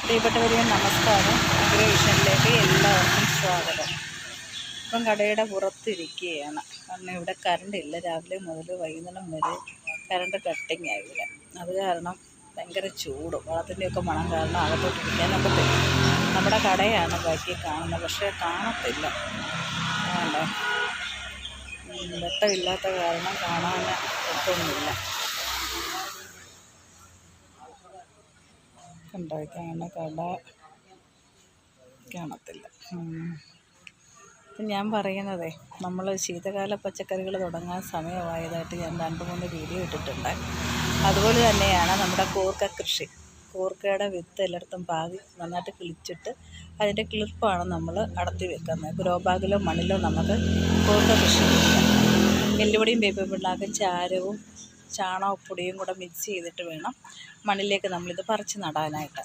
പ്രിയപ്പെട്ടവരെ നമസ്കാരം. അഗ്രവിഷനിലേക്ക് എല്ലാവർക്കും സ്വാഗതം. ഇപ്പം കടയുടെ പുറത്തിരിക്കുകയാണ്. കാരണം ഇവിടെ കറണ്ടില്ല. രാവിലെ മുതൽ വൈകുന്നേരം വരെ കറണ്ട് കട്ടിങ് ആയി ഇവിടെ. അത് കാരണം ഭയങ്കര ചൂട്, വളത്തിൻ്റെയൊക്കെ മണം കാരണം അകത്തോട്ടിരിക്കാനൊക്കെ പറ്റും. നമ്മുടെ കടയാണ് ബാക്കി കാണുന്നത്, പക്ഷേ കാണത്തില്ല. വേണ്ടേ, വെട്ടമില്ലാത്ത കാരണം കാണാൻ പറ്റുന്നില്ല. കണ്ടാണ് കട കാണത്തില്ല. ഞാൻ പറയുന്നതേ, നമ്മൾ ശീതകാല പച്ചക്കറികൾ തുടങ്ങാൻ സമയമായതായിട്ട് ഞാൻ 2-3 വീഡിയോ ഇട്ടിട്ടുണ്ട്. അതുപോലെ തന്നെയാണ് നമ്മുടെ കൂർക്ക കൃഷി. കൂർക്കയുടെ വിത്ത് എല്ലായിടത്തും പാകി നന്നായിട്ട് കിളിച്ചിട്ട് അതിൻ്റെ കിളിർപ്പാണ് നമ്മൾ അടത്തി വെക്കുന്നത്. ഗ്രോ ബാഗിലോ മണ്ണിലോ നമുക്ക് കൂർക്ക കൃഷി ചെയ്യാം. എല്ലുപൊടിയും വേപ്പിൻ പിണ്ണാക്കും ചാരവും ചാണകപ്പൊടിയും കൂടെ മിക്സ് ചെയ്തിട്ട് വേണം മണ്ണിലേക്ക് നമ്മളിത് പറിച്ച് നടാനായിട്ട്.